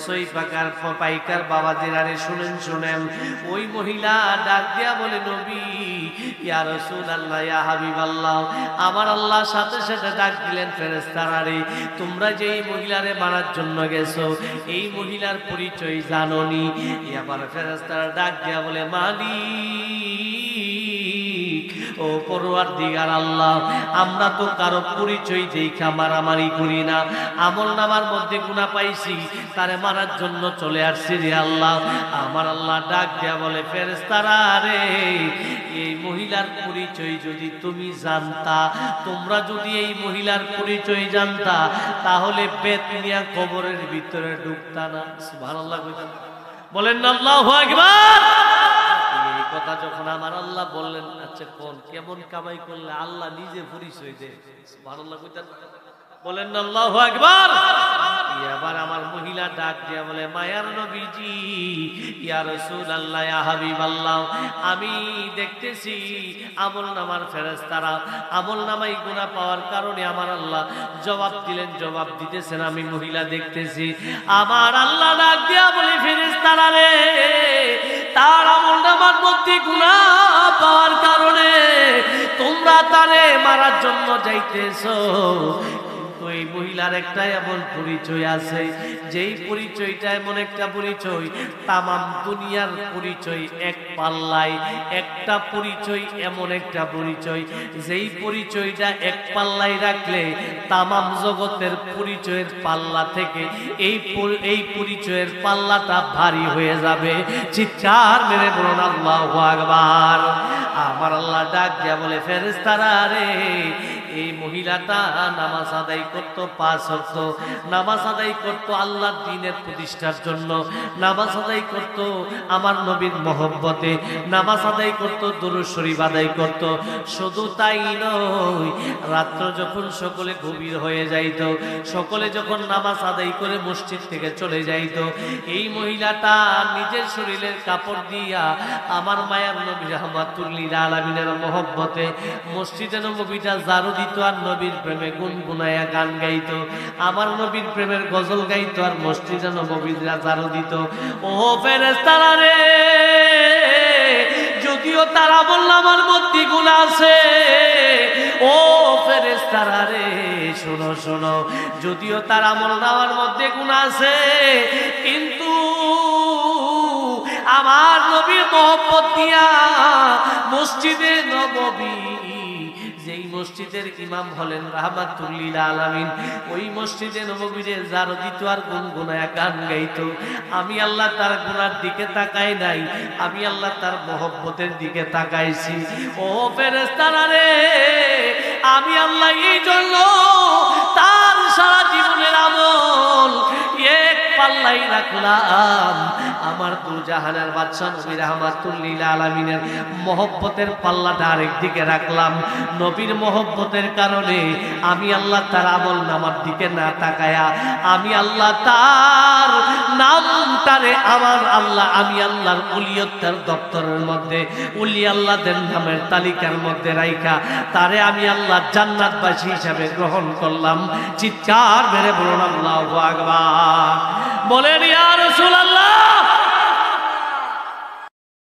সই পাইকার বাবাজিরা রে শুনেন শুনেন, ওই মহিলা ডাক দিয়া বলে, নবী ইয়া রাসূলুল্লাহ ইয়া হাবিবাল্লাহ, আমার আল্লাহ সাথে সাথে ডাক দিলেন, ফেরেশতারা রে তোমরা যে এই মহিলারে মারার জন্য গেছো, এই মহিলার পরিচয় জানোনি? এবার ফেরেশতারা ডাক দিয়া বলে, মালিক ও পরওয়ারদিগার আল্লাহ, আমরা তো কারো পরিচয় দেখা মারামারি করি না, আমল নামার মধ্যে গুনাহ পাইছি, তারে মারার জন্য চলে আসছি রে আল্লাহ। আমার আল্লাহ ডাক দিয়া বলে, ফেরেশতারা রে এই মহিলার পরিচয় যদি তুমি জানতা, তোমরা যদি এই মহিলার পরিচয় জানতা, তাহলে বেত নিয়া কবরের ভিতরে ঢুকতা না। সুবহানাল্লাহ বলেন না আল্লাহু আকবার। এই কথা যখন আমার আল্লাহ বললেন, আচ্ছা কোন কেমন কামাই করলে আল্লাহ নিজে পরিচয় দেয়? সুবহানাল্লাহ বলেন না আল্লাহু আকবার। এবার আমার মহিলা ডাক দিয়া বলে, মায়ার নবীজি ইয়া রাসূলুল্লাহ ইয়া হাবিবাল্লাহ, আমি দেখতেছি আমল নামার ফেরেশতারা আমল নামাই গুনাহ পাওয়ার কারণে আমার আল্লাহ জবাব দিলেন, জবাব দিতেছেন, আমি মহিলা দেখতেছি। আমার আল্লাহ ডাক দিয়া বলে, ফেরেশতারা রে তার আমল নামার মধ্যে গুনাহ পাওয়ার কারণে তোমরা তারে মারার জন্য যাইতেছো, এই মহিলার একটা এমন পরিচয় আছে, যেই পরিচয়টা এমন একটা পরিচয়, তামাম দুনিয়ার পরিচয় এক পাল্লায়, একটা পরিচয় এমন একটা পরিচয়, যেই পরিচয়টা এক পাল্লায় রাখলে তামাম জগতের পরিচয়ের পাল্লা থেকে এই পরিচয়ের পাল্লাটা ভারী হয়ে যাবে। চিৎকার মেরে বলুন আল্লাহু আকবার। আমার আল্লাহ ডাক দিয়া বলে, ফেরেশতারা রে এই মহিলাটা নামাজ আদায় করতো, 5 ওয়াক্ত নামাজ আদায় করতো আল্লাহর দ্বীনের প্রতিষ্ঠার জন্য, নামাজ আদায় করতো আমার নবীর মহব্বতে, নামাজ আদায় করতো, দুরূদ শরীফ আদায় করতো। শুধু তাই নয়, রাত্র যখন সকলে গভীর হয়ে যাইত, সকলে যখন নামাজ আদায় করে মসজিদ থেকে চলে যাইত, এই মহিলাটা নিজের শরীরের কাপড় দিয়া আমার মায়ার নবী রাহমাতুল লিল আলামিনের মহব্বতে মসজিদে নববীটা ঝাড়ু দিত আর নবীর প্রেমে গুনগুনায়া গান গাইতো, আমার নবীর প্রেমের গজল গাইতো আর মসজিদে নববীরা ঝাড়ু দিত। ও ফেরেশতারা রে, যদিও তারা বলল আমার মধ্যে গুনাহ আছে, ও ফেরেশতারা রে শোনো শোনো, যদিও তার আমল নামার মধ্যে গুনাহ আছে, কিন্তু আমার নবীর মহব্বত দিয়া মসজিদে নববী, যেই মসজিদের ইমাম হলেন রাহমাতুল লিল আলামিন, ওই মসজিদে নববীরে ঝাড়ু দিত আর গুনগুনায়া গান গাইতো। আমি আল্লাহ তার গুনার দিকে তাকাই নাই, আমি আল্লাহ তার মহব্বতের দিকে তাকাইছি। ও ফেরেশতারা রে, আমি আল্লাহ এই জন্য তার সারা জীবনের আমল এক পাল্লাই রাখলাম, আমার দুজাহানের বাদশা নবী রাহমাতুল লিল আলামিনের মহব্বতের পাল্লাটা আরেক দিকে রাখলাম। নবীর মহব্বতের কারণে আমি আল্লাহ তার আমল নামার দিকে না তাকায়া আমি আল্লাহ তার নামটারে আমার আল্লাহ, আমি আল্লাহর উলিয়তের দপ্তরের মধ্যে উলি আল্লাহদের নামের তালিকার মধ্যে রাইখা তারে আমি আল্লাহ জান্নাতবাসী হিসাবে গ্রহণ করলাম। চিৎকার মেরে বলুন আল্লাহু আকবার। বলেন ইয়া রাসূলুল্লাহ।